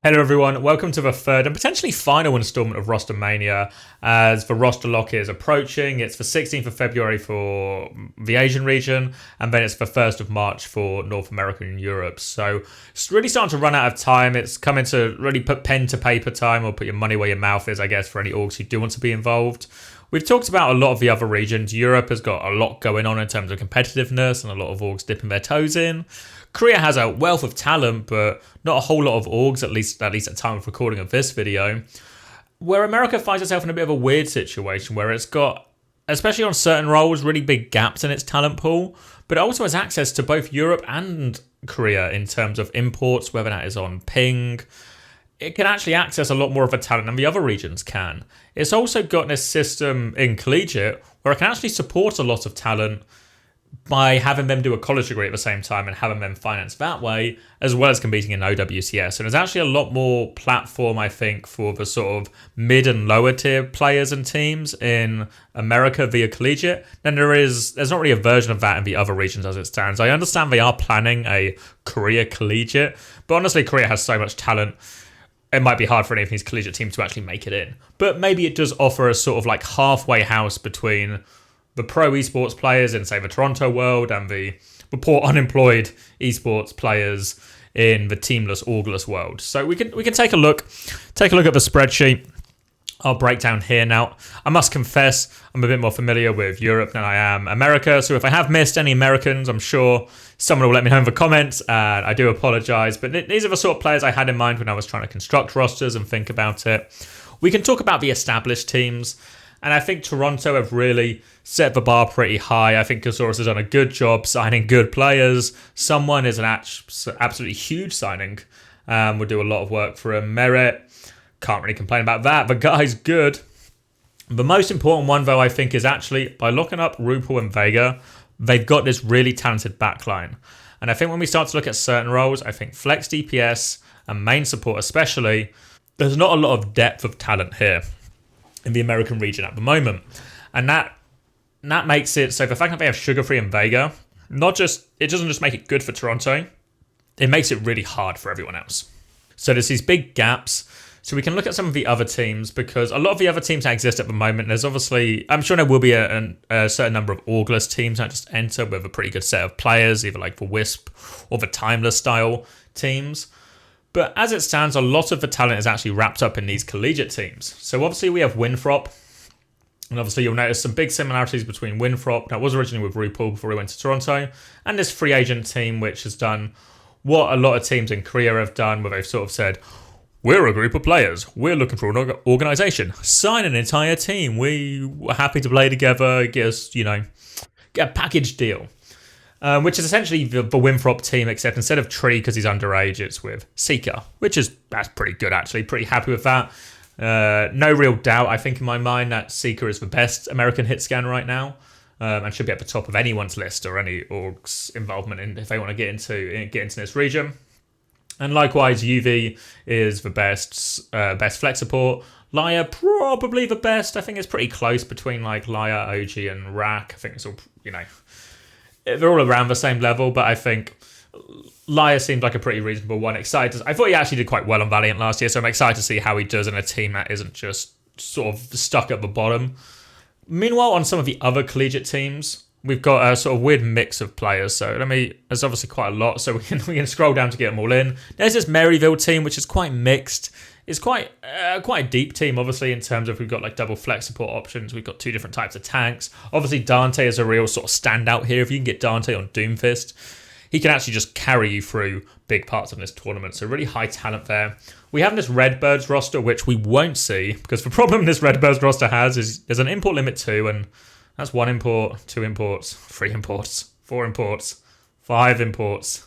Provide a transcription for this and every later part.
Hello everyone, welcome to the third and potentially final installment of Rostermania as the roster lock is approaching. It's the 16th of February for the Asian region and then it's the 1st of March for North America and Europe. So it's really starting to run out of time. It's coming to really put pen to paper time, or put your money where your mouth is, I guess, for any orgs who do want to be involved. We've talked about a lot of the other regions. Europe has got a lot going on in terms of competitiveness and a lot of orgs dipping their toes in. Korea has a wealth of talent, but not a whole lot of orgs, at least at the time of recording of this video. Where America finds itself in a bit of a weird situation where it's got, especially on certain roles, really big gaps in its talent pool, but it also has access to both Europe and Korea in terms of imports, whether that is on ping. It can actually access a lot more of the talent than the other regions can. It's also got this system in collegiate where it can actually support a lot of talent by having them do a college degree at the same time and having them financed that way, as well as competing in OWCS. And there's actually a lot more platform, I think, for the sort of mid and lower tier players and teams in America via collegiate than there's not really a version of that in the other regions as it stands. I understand they are planning a Korea collegiate, but honestly, Korea has so much talent, it might be hard for any of these collegiate teams to actually make it in. But maybe it does offer a sort of like halfway house between the pro esports players in, say, the Toronto world and the poor unemployed esports players in the teamless, orgless world. So we can take a look at the spreadsheet. I'll break down here now. I must confess, I'm a bit more familiar with Europe than I am America. So if I have missed any Americans, I'm sure someone will let me know in the comments, and I do apologize. But these are the sort of players I had in mind when I was trying to construct rosters and think about it. We can talk about the established teams. And I think Toronto have really set the bar pretty high. I think Kasaurus has done a good job signing good players. Someone is an absolutely huge signing. Will do a lot of work for him. Merit, can't really complain about that. The guy's good. The most important one, though, I think, is actually by locking up RuPaul and Vega, they've got this really talented backline. And I think when we start to look at certain roles, I think flex DPS and main support especially, there's not a lot of depth of talent here in the American region at the moment. And that makes it so the fact that they have Sugar Free and Vega, it doesn't just make it good for Toronto, it makes it really hard for everyone else. So there's these big gaps. So we can look at some of the other teams, because a lot of the other teams that exist at the moment, there's obviously, I'm sure there will be a certain number of orgless teams that just enter with a pretty good set of players, either like the Wisp or the Timeless style teams. But as it stands, a lot of the talent is actually wrapped up in these collegiate teams. So obviously we have Winthrop. And obviously you'll notice some big similarities between Winthrop, that was originally with RuPaul before he went to Toronto, and this free agent team, which has done what a lot of teams in Korea have done, where they've sort of said, we're a group of players. We're looking for an organisation. Sign an entire team. We were happy to play together. Get us, get a package deal. Which is essentially the Winthrop team, except instead of Tree, because he's underage, it's with Seeker, that's pretty good, actually. Pretty happy with that. No real doubt, I think, in my mind, that Seeker is the best American hit scan right now, and should be at the top of anyone's list or any org's involvement in if they want to get into this region. And likewise, UV is the best flex support. Laya, probably the best. I think it's pretty close between like Laya, OG, and Rack. I think it's all, they're all around the same level, but I think Laya seemed like a pretty reasonable one. I thought he actually did quite well on Valiant last year, so I'm excited to see how he does in a team that isn't just sort of stuck at the bottom. Meanwhile, on some of the other collegiate teams, we've got a sort of weird mix of players. So there's obviously quite a lot, so we can scroll down to get them all in. There's this Maryville team, which is quite mixed. It's quite a deep team, obviously, in terms of we've got like double flex support options. We've got two different types of tanks. Obviously, Dante is a real sort of standout here. If you can get Dante on Doomfist, he can actually just carry you through big parts of this tournament. So really high talent there. We have this Redbirds roster, which we won't see, because the problem this Redbirds roster has is there's an import limit 2, and that's 1 import, 2 imports, 3 imports, 4 imports, 5 imports,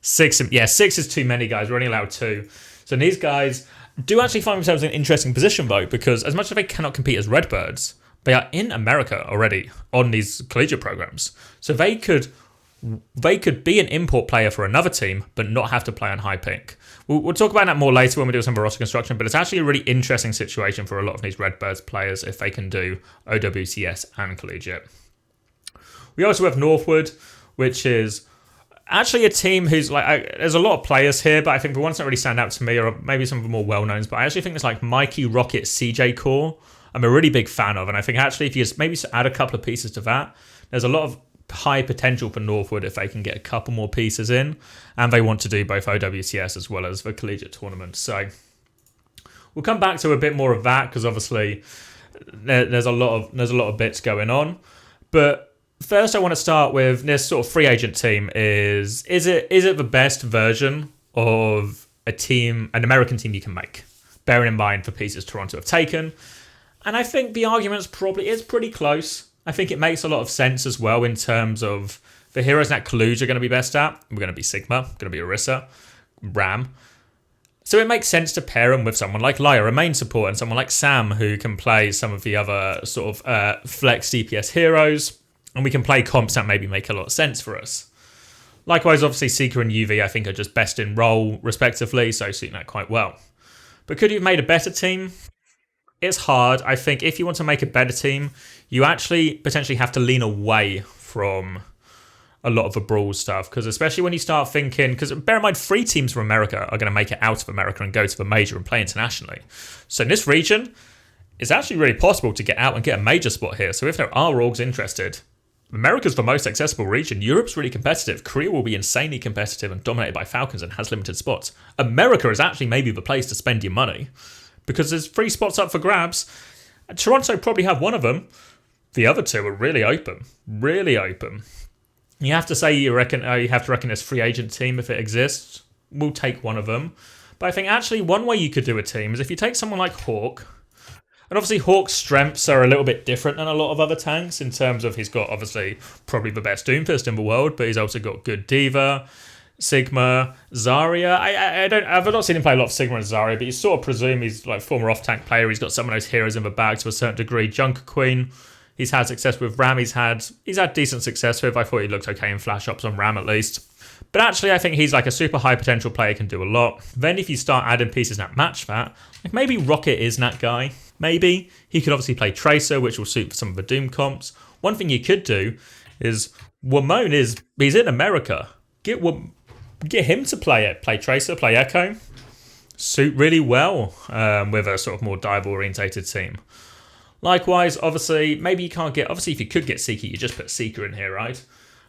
6. Yeah, 6 is too many, guys. We're only allowed 2. So these guys do actually find themselves in an interesting position, though, because as much as they cannot compete as Redbirds, they are in America already on these collegiate programs. So they could be an import player for another team, but not have to play on high pink. We'll talk about that more later when we do some roster construction, but it's actually a really interesting situation for a lot of these Redbirds players if they can do OWCS and collegiate. We also have Northwood, which is Actually, a team who's like, there's a lot of players here, but I think the ones that really stand out to me are maybe some of the more well-knowns. But I actually think it's like Mikey, Rocket, CJ Core. I'm a really big fan of, and I think actually if you just maybe add a couple of pieces to that, there's a lot of high potential for Northwood if they can get a couple more pieces in, and they want to do both OWCS as well as the collegiate tournament. So we'll come back to a bit more of that because obviously there's a lot of bits going on. But first, I want to start with this sort of free agent team. Is it the best version of a team, an American team you can make, bearing in mind the pieces Toronto have taken? And I think the argument is pretty close. I think it makes a lot of sense as well in terms of the heroes that Kaluja are going to be best at. We're going to be Sigma, going to be Orisa, Ram. So it makes sense to pair him with someone like Lyra, a main support, and someone like Sam, who can play some of the other sort of flex DPS heroes. And we can play comps that maybe make a lot of sense for us. Likewise, obviously, Seeker and UV, I think, are just best in role, respectively, so suiting that quite well. But could you have made a better team? It's hard. I think if you want to make a better team, you actually potentially have to lean away from a lot of the brawl stuff, because especially when you start thinking, because bear in mind, 3 teams from America are going to make it out of America and go to the major and play internationally. So in this region, it's actually really possible to get out and get a major spot here. So if there are orgs interested, America's the most accessible region. Europe's really competitive. Korea will be insanely competitive and dominated by Falcons and has limited spots. America is actually maybe the place to spend your money because there's 3 spots up for grabs. And Toronto probably have one of them. The other 2 are really open. Really open. You have to say you have to reckon this free agent team, if it exists, we'll take one of them. But I think actually one way you could do a team is if you take someone like Hawk. And obviously Hawk's strengths are a little bit different than a lot of other tanks in terms of he's got obviously probably the best Doomfist in the world, but he's also got good Diva, Sigma, Zarya. I've not seen him play a lot of Sigma and Zarya, but you sort of presume he's like former off-tank player. He's got some of those heroes in the bag to a certain degree. Junker Queen, he's had success with. Ram, he's had decent success with. I thought he looked okay in flash ups on Ram at least. But actually, I think he's like a super high potential player, can do a lot. Then if you start adding pieces that match that, like maybe Rocket is that guy. Maybe. He could obviously play Tracer, which will suit for some of the Doom comps. One thing you could do is, Wamone he's in America. Get him to play it. Play Tracer, play Echo. Suit really well with a sort of more dive-orientated team. Likewise, obviously, maybe you can't get... Obviously, if you could get Seeker, you just put Seeker in here, right?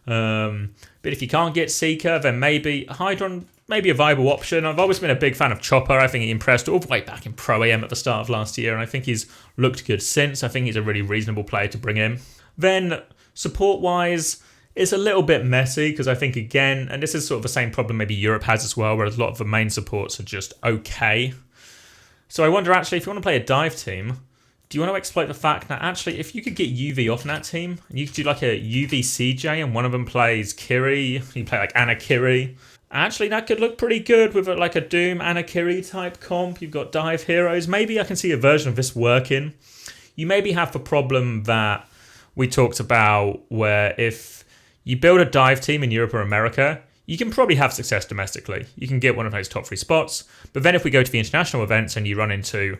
But if you can't get Seeker, then maybe Hydron maybe a viable option. I've always been a big fan of Chopper. I think he impressed all the way back in Pro AM at the start of last year, and I think he's looked good since. I think he's a really reasonable player to bring in. Then, support-wise, it's a little bit messy, because I think, again, and this is sort of the same problem maybe Europe has as well, where a lot of the main supports are just okay. So I wonder, actually, if you want to play a dive team, do you want to exploit the fact that, actually, if you could get UV off in that team, and you could do like a UV CJ, and one of them plays Kiri, you play like Anna Kiri, actually, that could look pretty good with like a Doom Anakiri type comp. You've got dive heroes. Maybe I can see a version of this working. You maybe have the problem that we talked about where if you build a dive team in Europe or America, you can probably have success domestically. You can get one of those top 3 spots. But then if we go to the international events and you run into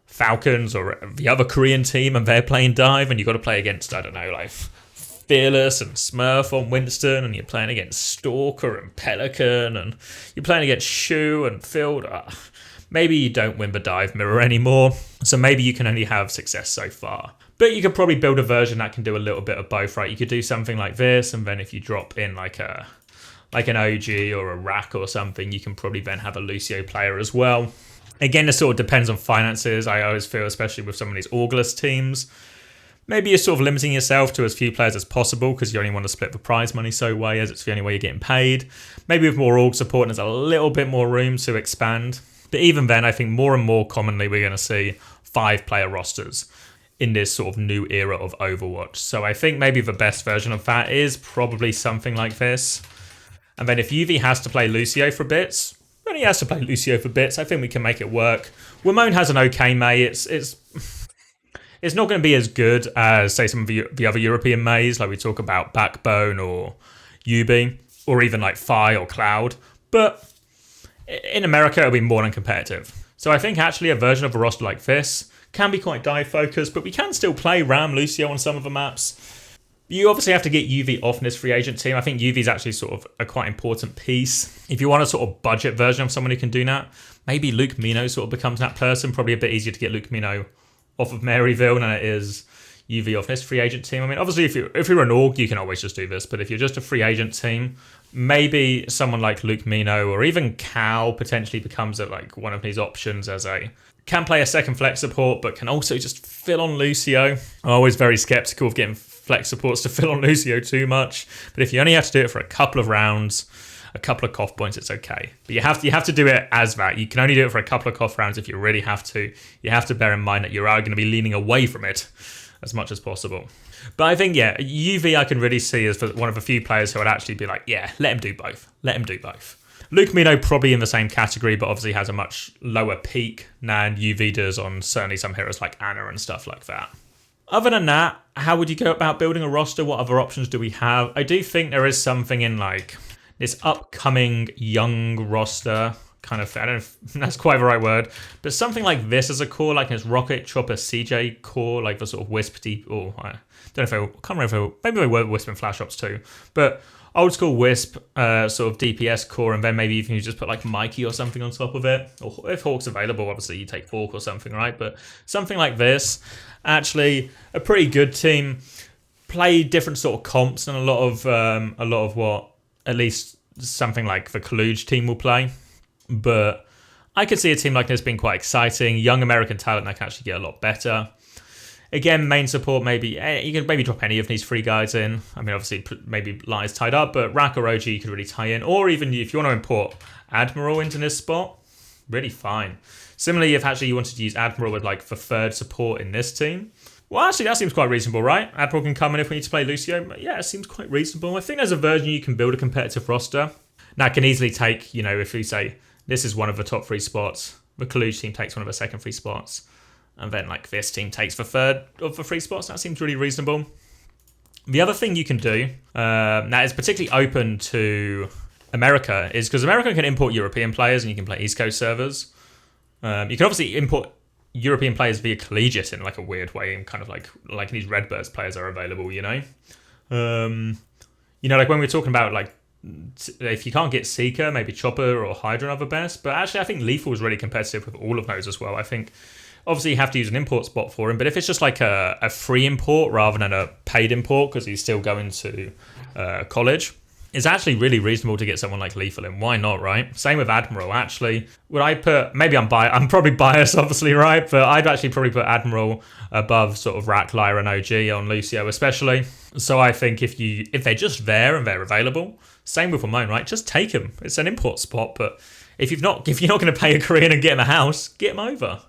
Falcons or the other Korean team and they're playing dive and you've got to play against, I don't know, like Fearless and Smurf on Winston, and you're playing against Stalker and Pelican, and you're playing against Shu and Field. Maybe you don't win the dive mirror anymore, so maybe you can only have success so far. But you could probably build a version that can do a little bit of both, right? You could do something like this, and then if you drop in like an OG or a Rack or something, you can probably then have a Lucio player as well. Again, this sort of depends on finances. I always feel, especially with some of these Orgless teams, maybe you're sort of limiting yourself to as few players as possible because you only want to split the prize money so way as it's the only way you're getting paid. Maybe with more org support, there's a little bit more room to expand. But even then, I think more and more commonly we're going to see 5-player rosters in this sort of new era of Overwatch. So I think maybe the best version of that is probably something like this. And then if UV has to play Lucio for bits, then he has to play Lucio for bits. I think we can make it work. Wamone has an okay May. It's not going to be as good as, say, some of the other European Mays, like we talk about Backbone or Yubi, or even like Fi or Cloud. But in America, it'll be more than competitive. So I think actually a version of a roster like this can be quite dive-focused, but we can still play Ram Lucio on some of the maps. You obviously have to get UV off in this free agent team. I think UV is actually sort of a quite important piece. If you want a sort of budget version of someone who can do that, maybe Luke Mino sort of becomes that person. Probably a bit easier to get Luke Mino off of Maryville than it is UV off this free agent team. I mean, obviously, if you're an org, you can always just do this. But if you're just a free agent team, maybe someone like Luke Mino or even Cal potentially becomes like one of these options as can play a second flex support, but can also just fill on Lucio. I'm always very skeptical of getting flex supports to fill on Lucio too much. But if you only have to do it for a couple of rounds, a couple of cough points, it's okay. But you have to do it as that. You can only do it for a couple of cough rounds if you really have to. You have to bear in mind that you are going to be leaning away from it as much as possible. But I think, yeah, UV I can really see as one of a few players who would actually be like, yeah, let him do both. Let him do both. Luke Mino probably in the same category, but obviously has a much lower peak than UV does on certainly some heroes like Anna and stuff like that. Other than that, how would you go about building a roster? What other options do we have? I do think there is something in like this upcoming young roster kind of, I don't know if that's quite the right word, but something like this as a core, like this Rocket Chopper CJ core, like the sort of Wisp deep, I don't know if I can't remember if maybe they were Wisp and Flash Ops too, but old school Wisp sort of DPS core, and then maybe even you just put like Mikey or something on top of it, or if Hawk's available, obviously you take Hawk or something, right? But something like this, actually a pretty good team, play different sort of comps than a lot of what at least something like the Kaluge team will play. But I could see a team like this being quite exciting. Young American talent that can actually get a lot better. Again, main support, maybe you can maybe drop any of these free guys in. I mean, obviously, maybe Lies tied up, but Rak or OG you could really tie in. Or even if you want to import Admiral into this spot, really fine. Similarly, if actually you wanted to use Admiral with like the third support in this team, well, actually, that seems quite reasonable, right? Admiral can come in if we need to play Lucio. Yeah, it seems quite reasonable. I think there's a version you can build a competitive roster. Now, it can easily take, if we say this is one of the top 3 spots, the Kaluge team takes one of the second 3 spots, and then like this team takes the third of the 3 spots. That seems really reasonable. The other thing you can do, that is particularly open to America, is because America can import European players and you can play East Coast servers. You can obviously import European players via collegiate in like a weird way, and kind of like these Redbirds players are available, like when we were talking about like if you can't get Seeker, maybe Chopper or Hydra are the best. But actually, I think Lethal is really competitive with all of those as well. I think obviously you have to use an import spot for him, but if it's just like a free import rather than a paid import because he's still going to college, it's actually really reasonable to get someone like Lethal in. Why not, right? Same with Admiral. Actually, would I put, maybe I'm probably biased, obviously, right? But I'd actually probably put Admiral above sort of Rak, Lyra, and OG on Lucio especially. So I think if they're just there and they're available, same with Ramon, right? Just take him. It's an import spot, but if you're not going to pay a Korean and get him a house, get him over.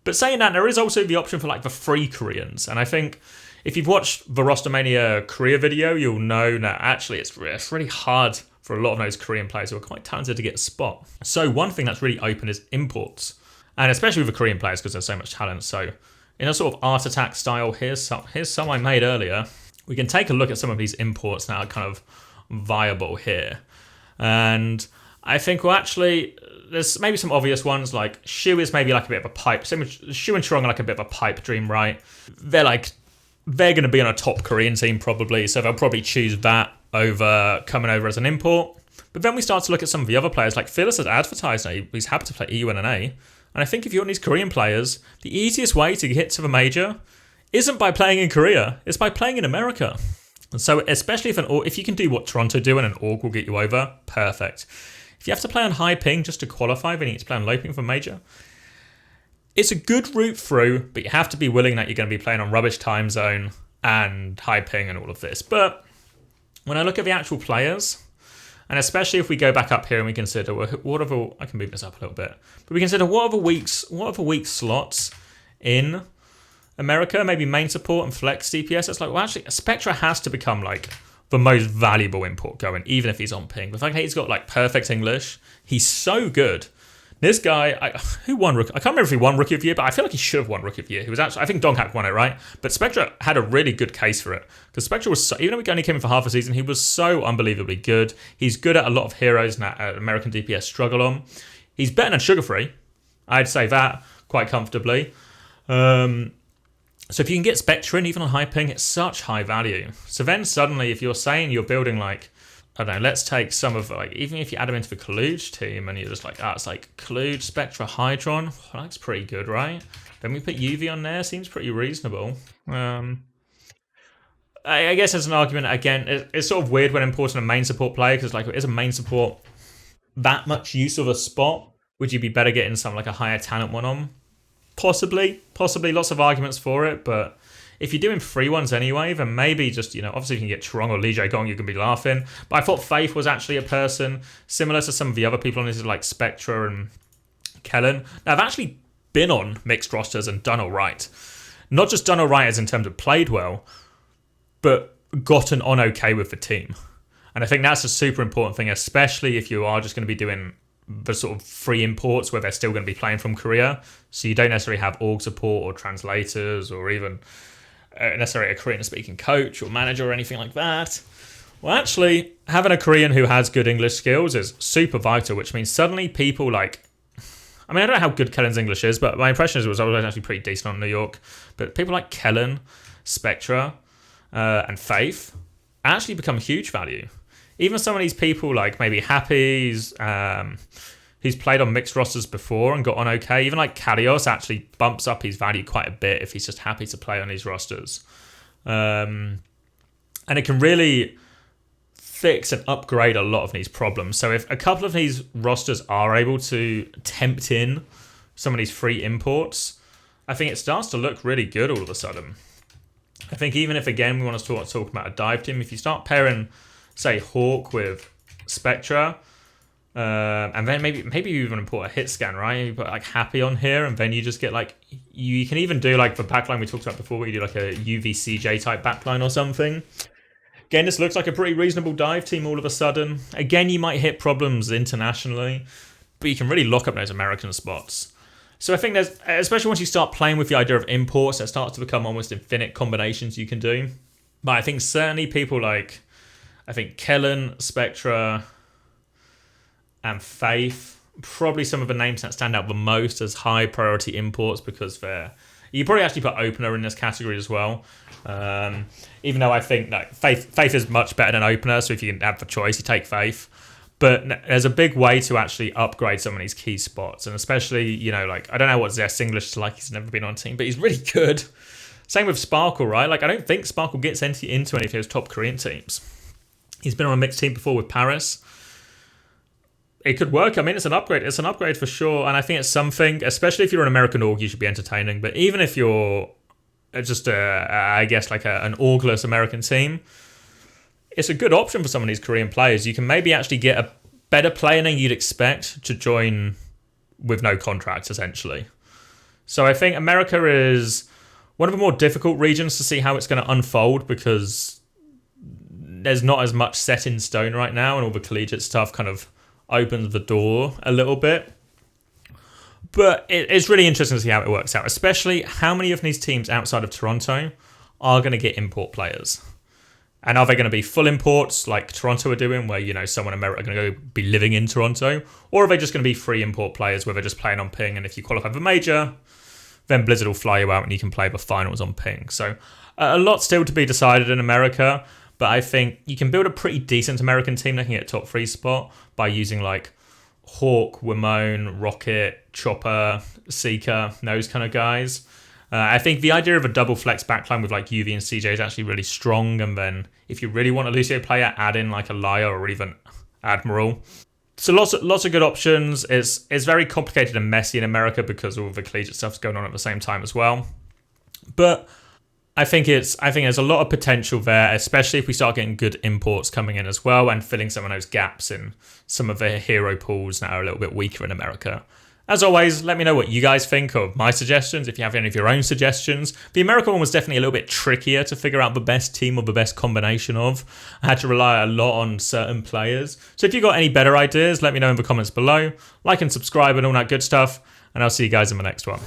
But saying that, there is also the option for like the free Koreans, and I think if you've watched the Rostermania Korea video, you'll know that actually it's really hard for a lot of those Korean players who are quite talented to get a spot. So one thing that's really open is imports, and especially with the Korean players because there's so much talent. So in a sort of art attack style, here's some I made earlier. We can take a look at some of these imports that are kind of viable here, and I think actually there's maybe some obvious ones like Shu is maybe like a bit of a pipe. Shu and Strong are like a bit of a pipe dream, right? They're going to be on a top Korean team probably, so they'll probably choose that over coming over as an import. But then we start to look at some of the other players, like Phyllis has advertised now he's happy to play EU and an A. And I think if you're on these Korean players, the easiest way to get to the major isn't by playing in Korea, it's by playing in America. And so especially if you can do what Toronto do and an org will get you over, perfect. If you have to play on high ping just to qualify, then you need to play on low ping for major. It's a good route through, but you have to be willing that you're going to be playing on rubbish time zone and high ping and all of this. But when I look at the actual players, and especially if we go back up here and we consider I can move this up a little bit, but we consider what are the weak slots in America, maybe main support and flex DPS. It's like, well, actually, Spectra has to become like the most valuable import going, even if he's on ping. The fact that he's got like perfect English, he's so good. This guy, who won Rookie? I can't remember if he won Rookie of the Year, but I feel like he should have won Rookie of the Year. He was actually, I think Doghack won it, right? But Spectra had a really good case for it because Spectra was even though he only came in for half a season, he was so unbelievably good. He's good at a lot of heroes that American DPS struggle on. He's better than Sugar Free, I'd say that quite comfortably. So if you can get Spectre in, even on high ping, it's such high value. So then suddenly, if you're saying you're building like, I don't know, let's take some of like, even if you add them into the Kaluge team and you're just like, it's like Kaluge, Spectre, Hydron, well, that's pretty good, right? Then we put UV on there, seems pretty reasonable. I guess as an argument, again, it's sort of weird when importing a main support player because like, is a main support that much use of a spot? Would you be better getting some like a higher talent one on? Possibly, lots of arguments for it, but if you're doing free ones anyway, then maybe just, obviously you can get Trong or Lee Jae Gong, you can be laughing. But I thought Faith was actually a person similar to some of the other people on this, like Spectra and Kellen. Now, I've actually been on mixed rosters and done all right. Not just done all right as in terms of played well, but gotten on okay with the team. And I think that's a super important thing, especially if you are just going to be doing the sort of free imports where they're still going to be playing from Korea. So you don't necessarily have org support or translators or even necessarily a Korean speaking coach or manager or anything like that. Well, actually, having a Korean who has good English skills is super vital, which means suddenly people like, I mean, I don't know how good Kellen's English is, but my impression is I was actually pretty decent on New York. But people like Kellen, Spectra, and Faith actually become huge value. Even some of these people like maybe Happy's, who's played on mixed rosters before and got on okay. Even like Kalios actually bumps up his value quite a bit if he's just happy to play on these rosters. And it can really fix and upgrade a lot of these problems. So if a couple of these rosters are able to tempt in some of these free imports, I think it starts to look really good all of a sudden. I think even if, again, we want to talk about a dive team, if you start pairing, say, Hawk with Spectra, and then maybe you even import a hit scan, right? You put like Happy on here, and then you just get like, you can even do like the backline we talked about before, where you do like a UVCJ type backline or something. Again, this looks like a pretty reasonable dive team all of a sudden. Again, you might hit problems internationally, but you can really lock up those American spots. So I think there's, especially once you start playing with the idea of imports, it starts to become almost infinite combinations you can do. But I think certainly people like, I think Kellen, Spectra, and Faith, probably some of the names that stand out the most as high priority imports because they're, you probably actually put Opener in this category as well. Even though I think that Faith is much better than Opener, so if you can have the choice, you take Faith. But there's a big way to actually upgrade some of these key spots. And especially, like, I don't know what Zest English is like. He's never been on a team, but he's really good. Same with Sparkle, right? Like, I don't think Sparkle gets into any of those top Korean teams. He's been on a mixed team before with Paris. It could work. I mean, it's an upgrade. It's an upgrade for sure. And I think it's something, especially if you're an American org, you should be entertaining. But even if you're just, I guess, like an orgless American team, it's a good option for some of these Korean players. You can maybe actually get a better player than you'd expect to join with no contract, essentially. So I think America is one of the more difficult regions to see how it's going to unfold because there's not as much set in stone right now, and all the collegiate stuff kind of opens the door a little bit. But it's really interesting to see how it works out, especially how many of these teams outside of Toronto are going to get import players. And are they going to be full imports like Toronto are doing, where, someone in America are going to go be living in Toronto? Or are they just going to be free import players where they're just playing on ping, and if you qualify for major, then Blizzard will fly you out and you can play the finals on ping. So a lot still to be decided in America, but I think you can build a pretty decent American team that can get a top 3 spot by using like Hawk, Wimone, Rocket, Chopper, Seeker, those kind of guys. I think the idea of a double flex backline with like UV and CJ is actually really strong. And then if you really want a Lucio player, add in like a Laya or even Admiral. So lots of good options. It's very complicated and messy in America because all the collegiate stuff's going on at the same time as well. But I think there's a lot of potential there, especially if we start getting good imports coming in as well and filling some of those gaps in some of the hero pools that are a little bit weaker in America. As always, let me know what you guys think of my suggestions, if you have any of your own suggestions. The American one was definitely a little bit trickier to figure out the best team or the best combination of. I had to rely a lot on certain players. So if you've got any better ideas, let me know in the comments below. Like and subscribe and all that good stuff, and I'll see you guys in the next one.